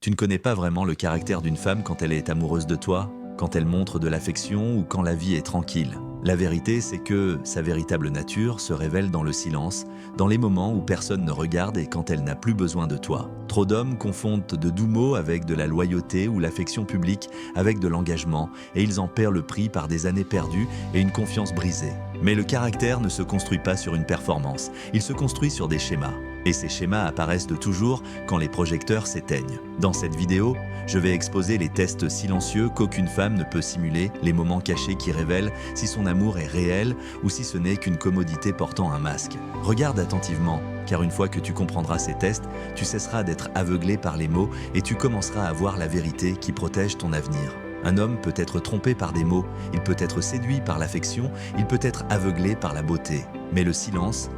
Tu ne connais pas vraiment le caractère d'une femme quand elle est amoureuse de toi, quand elle montre de l'affection ou quand la vie est tranquille. La vérité, c'est que sa véritable nature se révèle dans le silence, dans les moments où personne ne regarde et quand elle n'a plus besoin de toi. Trop d'hommes confondent de doux mots avec de la loyauté ou l'affection publique avec de l'engagement et ils en perdent le prix par des années perdues et une confiance brisée. Mais le caractère ne se construit pas sur une performance, il se construit sur des schémas. Et ces schémas apparaissent de toujours quand les projecteurs s'éteignent. Dans cette vidéo, je vais exposer les tests silencieux qu'aucune femme ne peut simuler, les moments cachés qui révèlent si son amour est réel ou si ce n'est qu'une commodité portant un masque. Regarde attentivement, car une fois que tu comprendras ces tests, tu cesseras d'être aveuglé par les mots et tu commenceras à voir la vérité qui protège ton avenir. Un homme peut être trompé par des mots, il peut être séduit par l'affection, il peut être aveuglé par la beauté. Mais le silence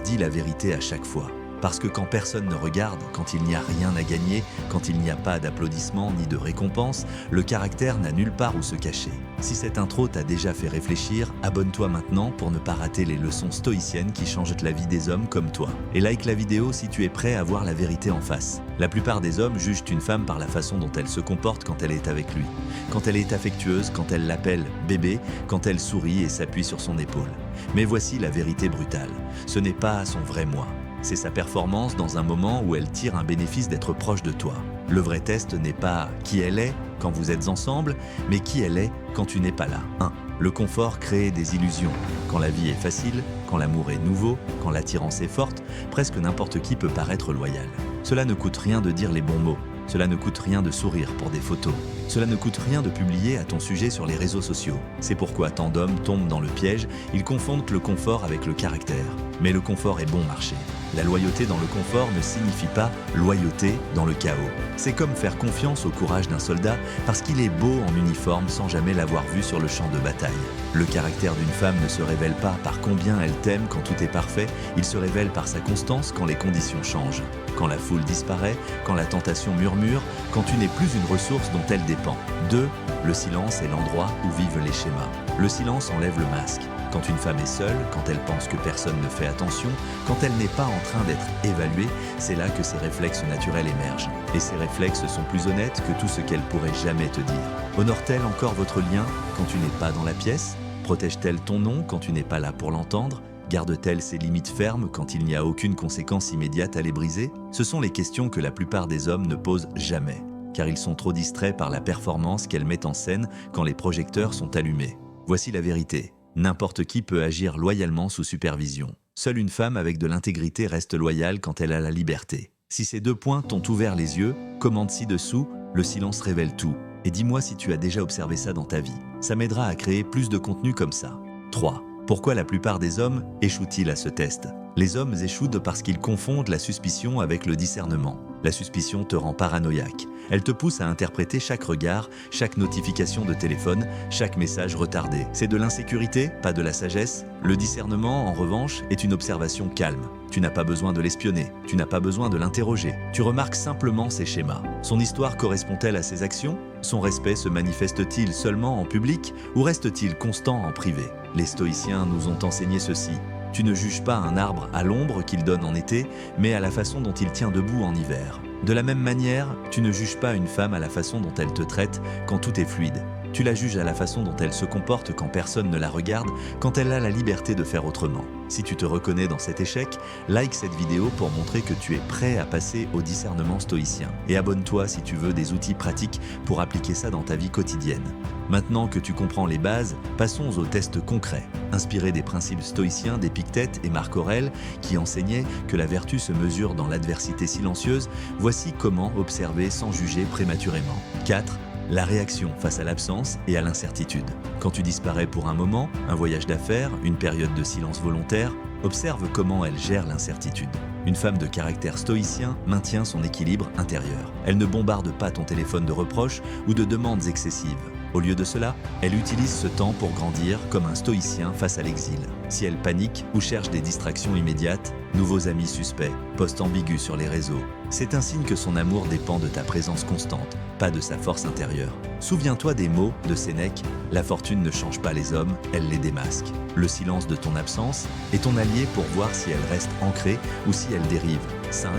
dit la vérité à chaque fois. Parce que quand personne ne regarde, quand il n'y a rien à gagner, quand il n'y a pas d'applaudissements ni de récompenses, le caractère n'a nulle part où se cacher. Si cette intro t'a déjà fait réfléchir, abonne-toi maintenant pour ne pas rater les leçons stoïciennes qui changent la vie des hommes comme toi. Et like la vidéo si tu es prêt à voir la vérité en face. La plupart des hommes jugent une femme par la façon dont elle se comporte quand elle est avec lui. Quand elle est affectueuse, quand elle l'appelle bébé, quand elle sourit et s'appuie sur son épaule. Mais voici la vérité brutale. Ce n'est pas son vrai moi. C'est sa performance dans un moment où elle tire un bénéfice d'être proche de toi. Le vrai test n'est pas qui elle est quand vous êtes ensemble, mais qui elle est quand tu n'es pas là. 1. Le confort crée des illusions. Quand la vie est facile, quand l'amour est nouveau, quand l'attirance est forte, presque n'importe qui peut paraître loyal. Cela ne coûte rien de dire les bons mots. Cela ne coûte rien de sourire pour des photos. Cela ne coûte rien de publier à ton sujet sur les réseaux sociaux. C'est pourquoi tant d'hommes tombent dans le piège, ils confondent le confort avec le caractère. Mais le confort est bon marché. La loyauté dans le confort ne signifie pas loyauté dans le chaos. C'est comme faire confiance au courage d'un soldat parce qu'il est beau en uniforme sans jamais l'avoir vu sur le champ de bataille. Le caractère d'une femme ne se révèle pas par combien elle t'aime quand tout est parfait, il se révèle par sa constance quand les conditions changent. Quand la foule disparaît, quand la tentation murmure, quand tu n'es plus une ressource dont elle dépend. 2. Le silence est l'endroit où vivent les schémas. Le silence enlève le masque. Quand une femme est seule, quand elle pense que personne ne fait attention, quand elle n'est pas en train d'être évaluée, c'est là que ses réflexes naturels émergent. Et ces réflexes sont plus honnêtes que tout ce qu'elle pourrait jamais te dire. Honore-t-elle encore votre lien quand tu n'es pas dans la pièce? Protège-t-elle ton nom quand tu n'es pas là pour l'entendre? Garde-t-elle ses limites fermes quand il n'y a aucune conséquence immédiate à les briser? Ce sont les questions que la plupart des hommes ne posent jamais, car ils sont trop distraits par la performance qu'elle met en scène quand les projecteurs sont allumés. Voici la vérité. N'importe qui peut agir loyalement sous supervision. Seule une femme avec de l'intégrité reste loyale quand elle a la liberté. Si ces 2 points t'ont ouvert les yeux, commente ci-dessous, le silence révèle tout. Et dis-moi si tu as déjà observé ça dans ta vie. Ça m'aidera à créer plus de contenu comme ça. 3. Pourquoi la plupart des hommes échouent-ils à ce test? Les hommes échouent parce qu'ils confondent la suspicion avec le discernement. La suspicion te rend paranoïaque. Elle te pousse à interpréter chaque regard, chaque notification de téléphone, chaque message retardé. C'est de l'insécurité, pas de la sagesse. Le discernement, en revanche, est une observation calme. Tu n'as pas besoin de l'espionner, tu n'as pas besoin de l'interroger. Tu remarques simplement ses schémas. Son histoire correspond-elle à ses actions? Son respect se manifeste-t-il seulement en public ou reste-t-il constant en privé? Les stoïciens nous ont enseigné ceci. Tu ne juges pas un arbre à l'ombre qu'il donne en été, mais à la façon dont il tient debout en hiver. De la même manière, tu ne juges pas une femme à la façon dont elle te traite quand tout est fluide. Tu la juges à la façon dont elle se comporte quand personne ne la regarde, quand elle a la liberté de faire autrement. Si tu te reconnais dans cet échec, like cette vidéo pour montrer que tu es prêt à passer au discernement stoïcien. Et abonne-toi si tu veux des outils pratiques pour appliquer ça dans ta vie quotidienne. Maintenant que tu comprends les bases, passons aux tests concrets. Inspirés des principes stoïciens d'Épictète et Marc Aurèle, qui enseignaient que la vertu se mesure dans l'adversité silencieuse, voici comment observer sans juger prématurément. 4. La réaction face à l'absence et à l'incertitude. Quand tu disparais pour un moment, un voyage d'affaires, une période de silence volontaire, observe comment elle gère l'incertitude. Une femme de caractère stoïcien maintient son équilibre intérieur. Elle ne bombarde pas ton téléphone de reproches ou de demandes excessives. Au lieu de cela, elle utilise ce temps pour grandir comme un stoïcien face à l'exil. Si elle panique ou cherche des distractions immédiates, nouveaux amis suspects, posts ambigus sur les réseaux, c'est un signe que son amour dépend de ta présence constante, pas de sa force intérieure. Souviens-toi des mots de Sénèque, la fortune ne change pas les hommes, elle les démasque. Le silence de ton absence est ton allié pour voir si elle reste ancrée ou si elle dérive. 5.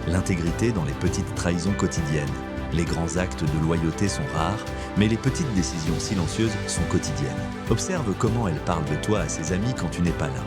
L'intégrité dans les petites trahisons quotidiennes. Les grands actes de loyauté sont rares, mais les petites décisions silencieuses sont quotidiennes. Observe comment elle parle de toi à ses amis quand tu n'es pas là.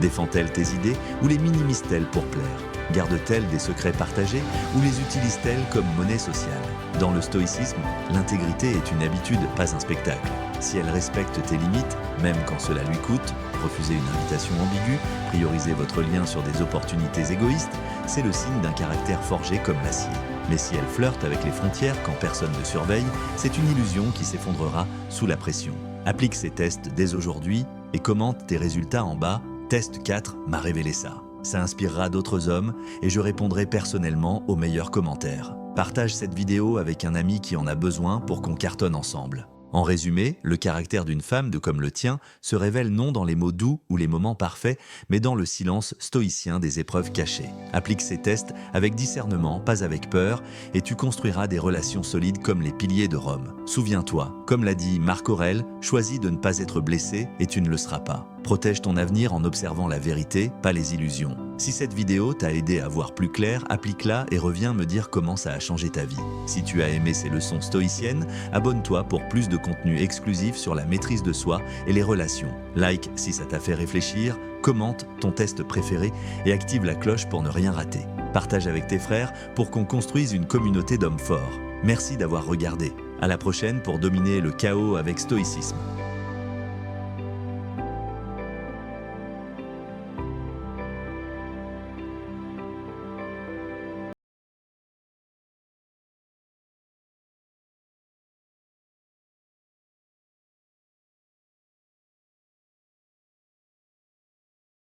Défend-elle tes idées ou les minimise-t-elle pour plaire? Garde-t-elle des secrets partagés ou les utilise-t-elle comme monnaie sociale? Dans le stoïcisme, l'intégrité est une habitude, pas un spectacle. Si elle respecte tes limites, même quand cela lui coûte, refuser une invitation ambiguë, prioriser votre lien sur des opportunités égoïstes, c'est le signe d'un caractère forgé comme l'acier. Mais si elle flirte avec les frontières quand personne ne surveille, c'est une illusion qui s'effondrera sous la pression. Applique ces tests dès aujourd'hui et commente tes résultats en bas. Test 4 m'a révélé ça. Ça inspirera d'autres hommes et je répondrai personnellement aux meilleurs commentaires. Partage cette vidéo avec un ami qui en a besoin pour qu'on cartonne ensemble. En résumé, le caractère d'une femme comme le tien se révèle non dans les mots doux ou les moments parfaits, mais dans le silence stoïcien des épreuves cachées. Applique ces tests avec discernement, pas avec peur, et tu construiras des relations solides comme les piliers de Rome. Souviens-toi, comme l'a dit Marc Aurèle, choisis de ne pas être blessé et tu ne le seras pas. Protège ton avenir en observant la vérité, pas les illusions. Si cette vidéo t'a aidé à voir plus clair, applique-la et reviens me dire comment ça a changé ta vie. Si tu as aimé ces leçons stoïciennes, abonne-toi pour plus de contenu exclusif sur la maîtrise de soi et les relations. Like si ça t'a fait réfléchir, commente ton test préféré et active la cloche pour ne rien rater. Partage avec tes frères pour qu'on construise une communauté d'hommes forts. Merci d'avoir regardé. À la prochaine pour dominer le chaos avec stoïcisme.